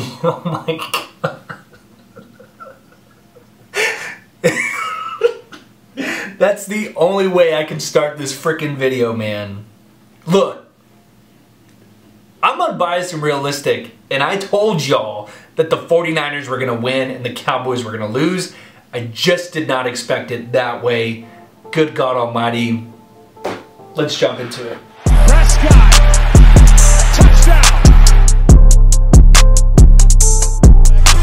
Oh my God. That's the only way I can start this frickin' video, man. Look, I'm unbiased and realistic, and I told y'all that the 49ers were going to win and the Cowboys were going to lose. I just did not expect it that way. Good God Almighty. Let's jump into it. Prescott, touchdown.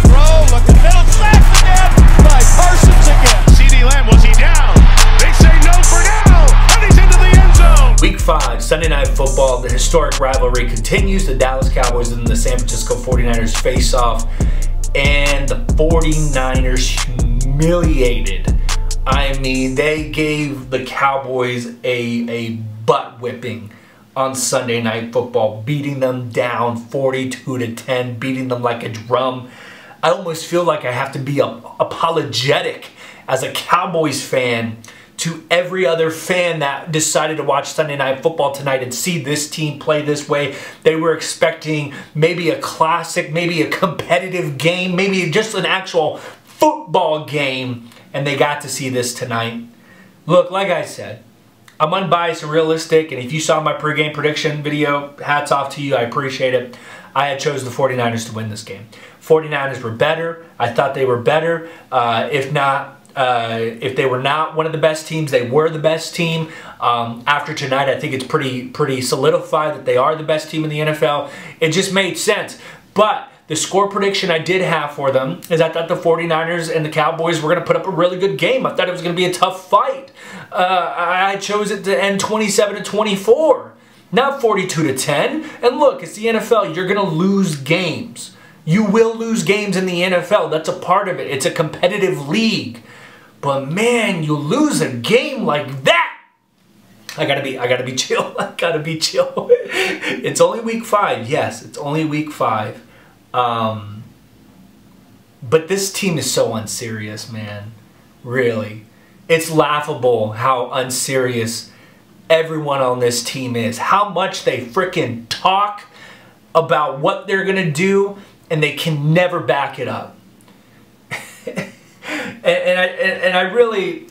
Throw, look at middle, sacked again by Parsons again. CD Lamb, was he down? They say no for now, and he's into the end zone. Week 5, Sunday Night Football. The historic rivalry continues. The Dallas Cowboys and the San Francisco 49ers face off, and the 49ers humiliated. I mean, they gave the Cowboys a butt whipping on Sunday Night Football, beating them down 42-10, beating them like a drum. I almost feel like I have to be apologetic as a Cowboys fan to every other fan that decided to watch Sunday Night Football tonight and see this team play this way. They were expecting maybe a classic, maybe a competitive game, maybe just an actual football game, and they got to see this tonight. Look, like I said, I'm unbiased and realistic, and if you saw my pregame prediction video, hats off to you, I appreciate it. I had chose the 49ers to win this game. 49ers were better. I thought they were better. If they were not one of the best teams, they were the best team. After tonight, I think it's pretty solidified that they are the best team in the NFL. It just made sense. But the score prediction I did have for them is I thought the 49ers and the Cowboys were going to put up a really good game. I thought it was going to be a tough fight. I chose it to end 27-24, not 42-10. And look, it's the NFL. You're going to lose games. You will lose games in the NFL. That's a part of it. It's a competitive league. But man, you lose a game like that. I gotta be chill. I gotta be chill. It's only week 5. Yes, it's only week 5. But this team is so unserious, man. Really. It's laughable how unserious everyone on this team is. How much they frickin' talk about what they're gonna do and they can never back it up.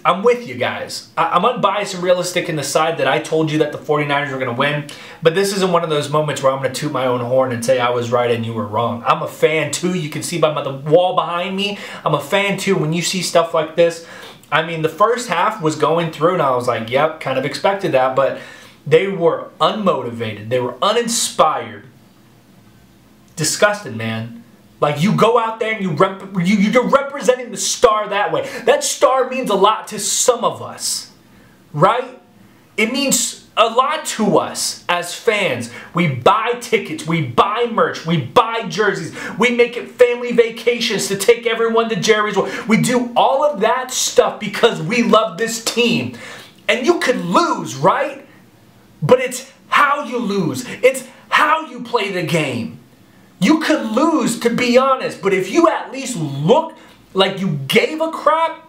I'm with you guys. I'm unbiased and realistic in the side that I told you that the 49ers were going to win. But this isn't one of those moments where I'm going to toot my own horn and say I was right and you were wrong. I'm a fan too. You can see by the wall behind me. I'm a fan too. When you see stuff like this, I mean, the first half was going through and I was like, yep, kind of expected that. But they were unmotivated. They were uninspired. Disgusting, man. Like, you go out there and you're representing the star that way. That star means a lot to some of us, right? It means a lot to us as fans. We buy tickets, we buy merch, we buy jerseys, we make it family vacations to take everyone to Jerry's World. We do all of that stuff because we love this team. And you could lose, right? But it's how you lose. It's how you play the game. You could lose, to be honest, but if you at least look like you gave a crap,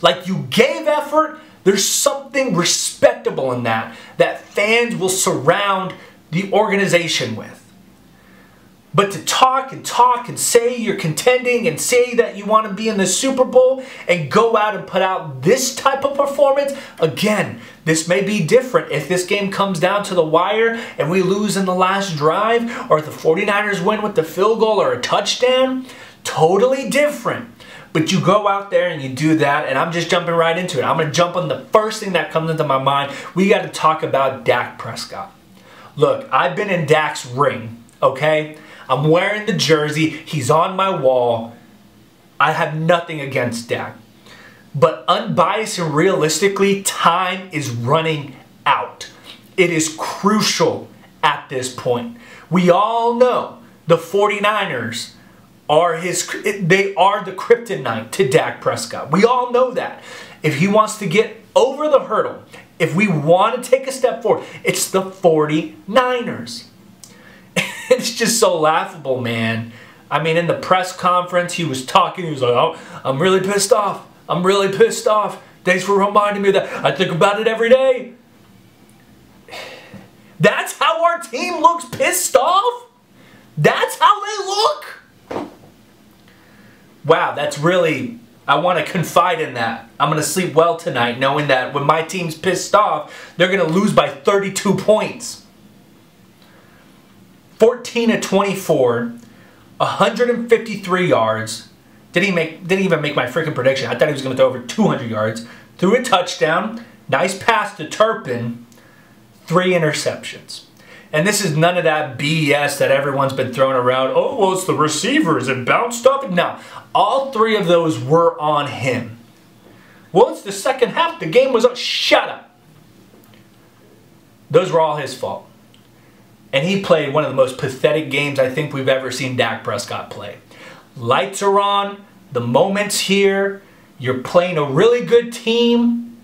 like you gave effort, there's something respectable in that fans will surround the organization with. But to talk and say you're contending and say that you want to be in the Super Bowl and go out and put out this type of performance, again, this may be different if this game comes down to the wire and we lose in the last drive, or if the 49ers win with the field goal or a touchdown. Totally different. But you go out there and you do that, and I'm just jumping right into it. I'm going to jump on the first thing that comes into my mind. We got to talk about Dak Prescott. Look, I've been in Dak's ring, okay? I'm wearing the jersey. He's on my wall. I have nothing against Dak. But unbiased and realistically, time is running out. It is crucial at this point. We all know the 49ers are they are the kryptonite to Dak Prescott. We all know that. If he wants to get over the hurdle, if we want to take a step forward, it's the 49ers. It's just so laughable, man. I mean, in the press conference, he was talking. He was like, oh, I'm really pissed off. I'm really pissed off. Thanks for reminding me of that. I think about it every day. That's how our team looks pissed off? That's how they look? wow, that's really, I want to confide in that. I'm going to sleep well tonight knowing that when my team's pissed off, they're going to lose by 32 points. 14 of 24, 153 yards. Didn't even make my freaking prediction. I thought he was going to throw over 200 yards. Threw a touchdown. Nice pass to Turpin. 3 interceptions. And this is none of that BS that everyone's been throwing around. Oh, well, it's the receivers. It bounced up. No, all 3 of those were on him. Well, it's the second half. The game was up. Shut up. Those were all his fault. And he played one of the most pathetic games I think we've ever seen Dak Prescott play. Lights are on. The moment's here. You're playing a really good team.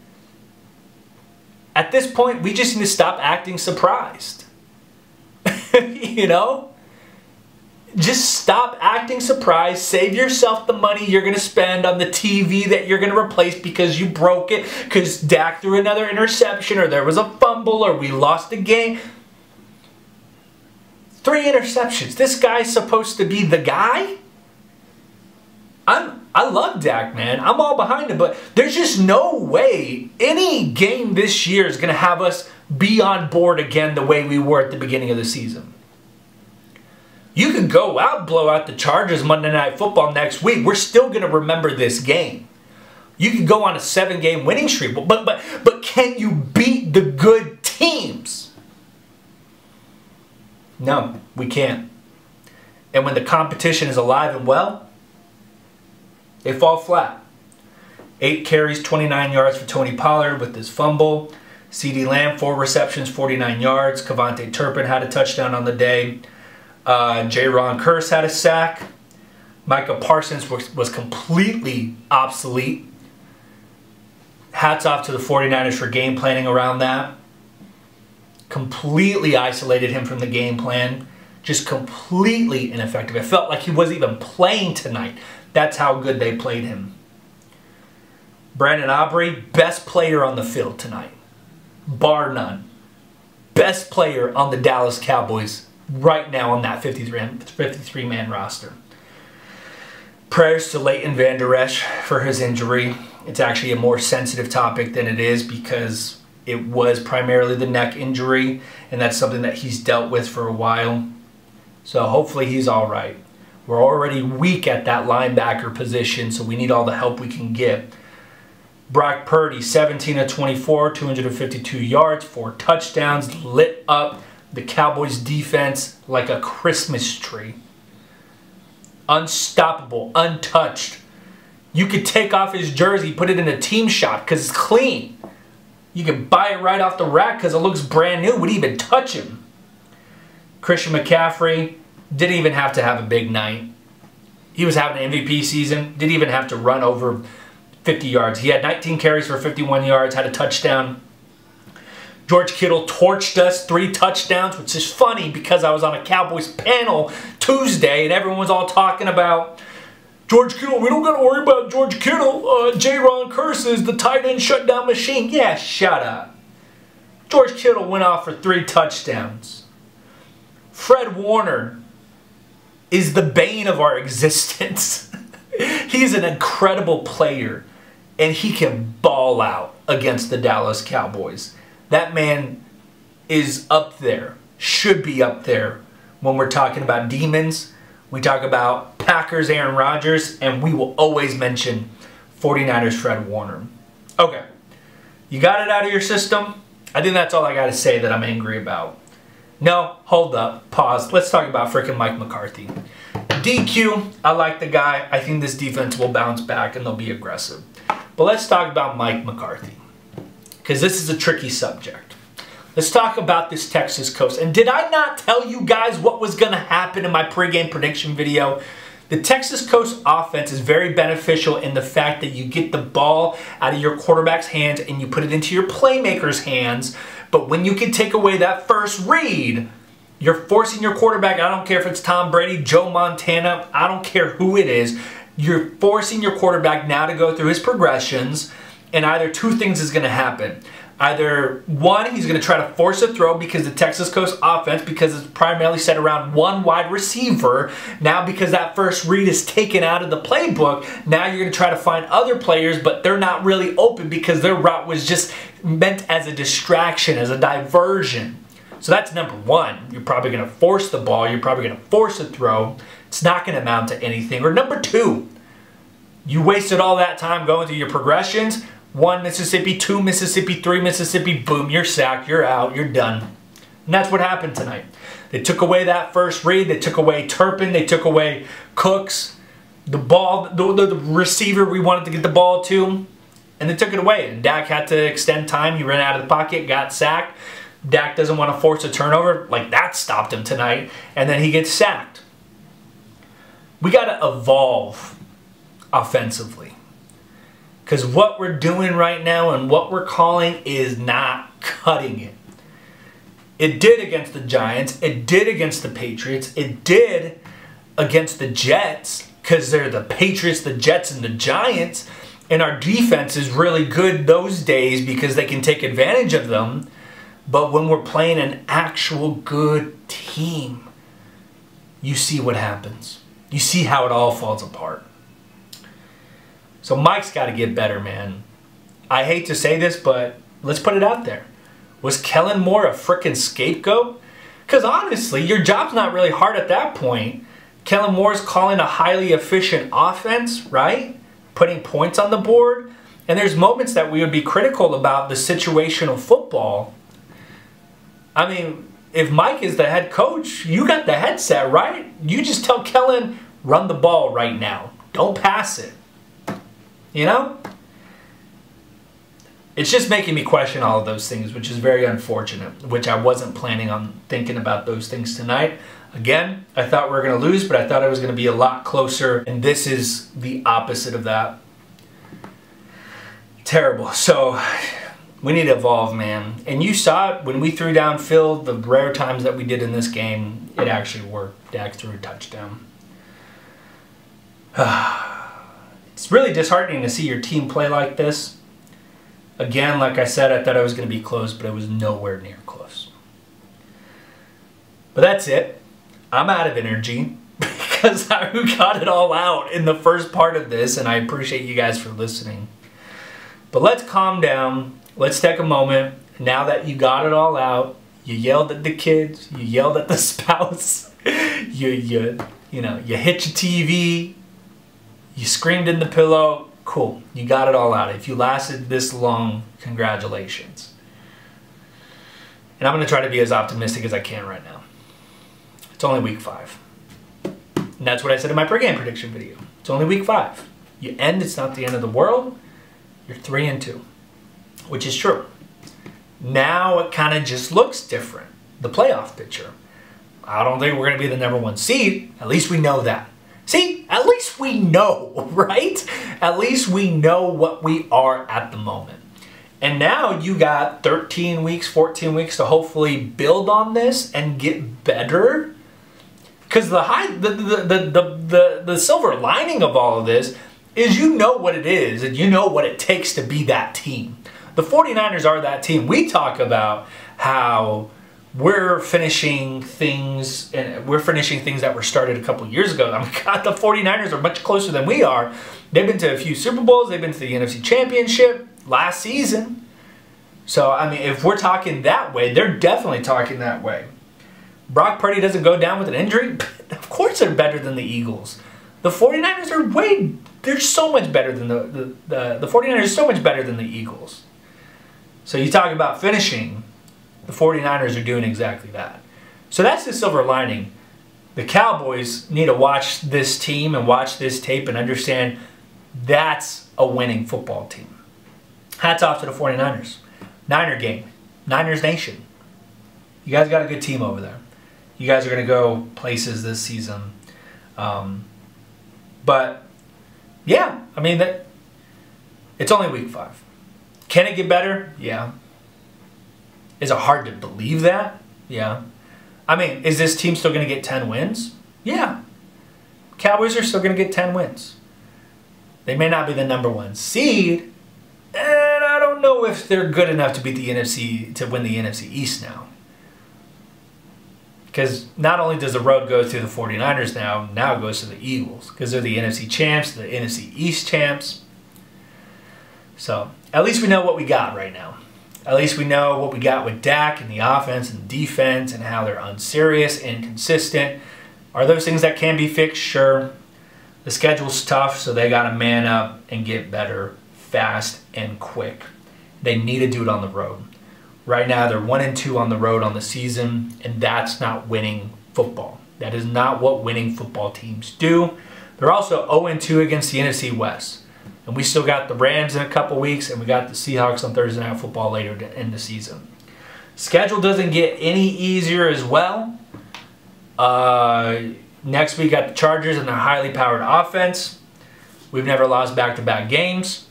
At this point, we just need to stop acting surprised. You know? Just stop acting surprised. Save yourself the money you're going to spend on the TV that you're going to replace because you broke it, because Dak threw another interception, or there was a fumble, or we lost the game. 3 interceptions. This guy's supposed to be the guy? I love Dak, man. I'm all behind him, but there's just no way any game this year is going to have us be on board again the way we were at the beginning of the season. You can go out, blow out the Chargers Monday Night Football next week. We're still going to remember this game. You can go on a 7-game winning streak, but can you beat the good teams? No, we can't. And when the competition is alive and well, they fall flat. 8 carries, 29 yards for Tony Pollard with his fumble. CeeDee Lamb, 4 receptions, 49 yards. Kevontae Turpin had a touchdown on the day. J-Ron Curse had a sack. Micah Parsons was completely obsolete. Hats off to the 49ers for game planning around that. Completely isolated him from the game plan. Just completely ineffective. It felt like he wasn't even playing tonight. That's how good they played him. Brandon Aubrey, best player on the field tonight. Bar none. Best player on the Dallas Cowboys right now on that 53-man roster. Prayers to Leighton Vander Esch for his injury. It's actually a more sensitive topic than it is because it was primarily the neck injury, and that's something that he's dealt with for a while. So hopefully he's all right. We're already weak at that linebacker position, so we need all the help we can get. Brock Purdy, 17 of 24, 252 yards, 4 touchdowns, lit up the Cowboys defense like a Christmas tree. Unstoppable, untouched. You could take off his jersey, put it in a team shot because it's clean. You can buy it right off the rack because it looks brand new. Wouldn't even touch him. Christian McCaffrey didn't even have to have a big night. He was having an MVP season. Didn't even have to run over 50 yards. He had 19 carries for 51 yards, had a touchdown. George Kittle torched us, 3 touchdowns, which is funny because I was on a Cowboys panel Tuesday and everyone was all talking about George Kittle. We don't got to worry about George Kittle. J-Ron Curse is the tight end shutdown machine. Yeah, shut up. George Kittle went off for 3 touchdowns. Fred Warner is the bane of our existence. He's an incredible player, and he can ball out against the Dallas Cowboys. That man is up there, should be up there when we're talking about demons. We talk about Packers, Aaron Rodgers, and we will always mention 49ers Fred Warner. Okay, you got it out of your system? I think that's all I got to say that I'm angry about. No, hold up, pause. Let's talk about freaking Mike McCarthy. DQ, I like the guy. I think this defense will bounce back and they'll be aggressive. But let's talk about Mike McCarthy, because this is a tricky subject. Let's talk about this Texas coach. And did I not tell you guys what was going to happen in my pregame prediction video? The Texas Coast offense is very beneficial in the fact that you get the ball out of your quarterback's hands and you put it into your playmaker's hands. But when you can take away that first read, you're forcing your quarterback, I don't care if it's Tom Brady, Joe Montana, I don't care who it is, you're forcing your quarterback now to go through his progressions, and either 2 things is going to happen. Either one, he's going to try to force a throw because the Texas Coast offense, because it's primarily set around one wide receiver. Now because that first read is taken out of the playbook, now you're going to try to find other players, but they're not really open because their route was just meant as a distraction, as a diversion. So that's number one. You're probably going to force the ball. You're probably going to force a throw. It's not going to amount to anything. Or number two, you wasted all that time going through your progressions. 1 Mississippi, 2 Mississippi, 3 Mississippi, boom, you're sacked, you're out, you're done. And that's what happened tonight. They took away that first read, they took away Turpin, they took away Cooks, the ball, the receiver we wanted to get the ball to, and they took it away. And Dak had to extend time, he ran out of the pocket, got sacked. Dak doesn't want to force a turnover, like that stopped him tonight, and then he gets sacked. We got to evolve offensively. Because what we're doing right now and what we're calling is not cutting it. It did against the Giants. It did against the Patriots. It did against the Jets because they're the Patriots, the Jets, and the Giants. And our defense is really good those days because they can take advantage of them. But when we're playing an actual good team, you see what happens. You see how it all falls apart. So Mike's got to get better, man. I hate to say this, but let's put it out there. Was Kellen Moore a frickin' scapegoat? Because honestly, your job's not really hard at that point. Kellen Moore's calling a highly efficient offense, right? Putting points on the board. And there's moments that we would be critical about the situational football. I mean, if Mike is the head coach, you got the headset, right? You just tell Kellen, run the ball right now. Don't pass it. You know? It's just making me question all of those things, which is very unfortunate, which I wasn't planning on thinking about those things tonight. Again, I thought we were going to lose, but I thought it was going to be a lot closer, and this is the opposite of that. Terrible. So we need to evolve, man. And you saw it when we threw downfield, the rare times that we did in this game, it actually worked. Dak threw a touchdown. It's really disheartening to see your team play like this. Again, like I said, I thought I was going to be close, but it was nowhere near close. But that's it. I'm out of energy because I got it all out in the first part of this, and I appreciate you guys for listening. But let's calm down. Let's take a moment. Now that you got it all out, you yelled at the kids, you yelled at the spouse, you hit your TV, you screamed in the pillow. Cool. You got it all out. If you lasted this long, congratulations. And I'm going to try to be as optimistic as I can right now. It's only week 5. And that's what I said in my pregame prediction video. It's only week 5. You end, it's not the end of the world. You're 3-2, which is true. Now it kind of just looks different. The playoff picture. I don't think we're going to be the #1 seed. At least we know that. See, at least we know, right? At least we know what we are at the moment. And now you got 13 weeks, 14 weeks to hopefully build on this and get better. Because the silver lining of all of this is you know what it is and you know what it takes to be that team. The 49ers are that team. We talk about how we're finishing things that were started a couple years ago. I mean, God, the 49ers are much closer than we are. They've been to a few Super Bowls. They've been to the NFC Championship last season. So, I mean, if we're talking that way, they're definitely talking that way. Brock Purdy doesn't go down with an injury. Of course they're better than the Eagles. The 49ers are they're so much better than the 49ers are so much better than the Eagles. So you talk about finishing. The 49ers are doing exactly that. So that's the silver lining. The Cowboys need to watch this team and watch this tape and understand that's a winning football team. Hats off to the 49ers. Niner gang. Niners Nation. You guys got a good team over there. You guys are going to go places this season. But, yeah, I mean, it's only week 5. Can it get better? Yeah. Is it hard to believe that? Yeah. I mean, is this team still going to get 10 wins? Yeah. Cowboys are still going to get 10 wins. They may not be the #1 seed, and I don't know if they're good enough to beat the NFC, to win the NFC East now. Because not only does the road go to the 49ers now it goes to the Eagles. Because they're the NFC champs, the NFC East champs. So, at least we know what we got right now. At least we know what we got with Dak and the offense and the defense and how they're unserious, inconsistent. Are those things that can be fixed? Sure. The schedule's tough, so they got to man up and get better fast and quick. They need to do it on the road. Right now, they're 1-2 on the road on the season, and that's not winning football. That is not what winning football teams do. They're also 0-2 against the NFC West. And we still got the Rams in a couple weeks, and we got the Seahawks on Thursday Night Football later in the season. Schedule doesn't get any easier as well. Next week, got the Chargers and their highly powered offense. We've never lost back-to-back games.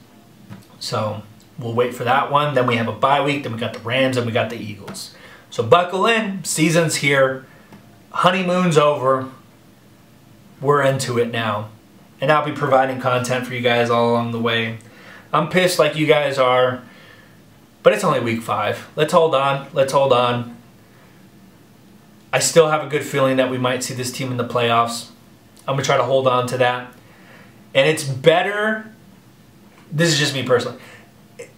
So we'll wait for that one. Then we have a bye week. Then we got the Rams and we got the Eagles. So buckle in. Season's here. Honeymoon's over. We're into it now. And I'll be providing content for you guys all along the way. I'm pissed like you guys are. But it's only week 5. Let's hold on. Let's hold on. I still have a good feeling that we might see this team in the playoffs. I'm going to try to hold on to that. And it's better, this is just me personally,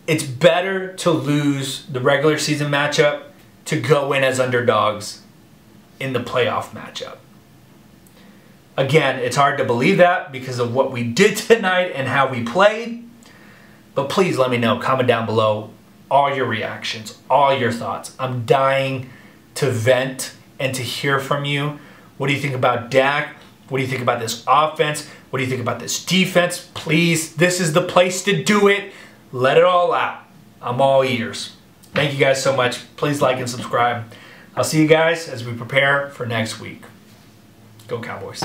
it's better to lose the regular season matchup to go in as underdogs in the playoff matchup. Again, it's hard to believe that because of what we did tonight and how we played. But please let me know, comment down below all your reactions, all your thoughts. I'm dying to vent and to hear from you. What do you think about Dak? What do you think about this offense? What do you think about this defense? Please, this is the place to do it. Let it all out. I'm all ears. Thank you guys so much. Please like and subscribe. I'll see you guys as we prepare for next week. Go Cowboys.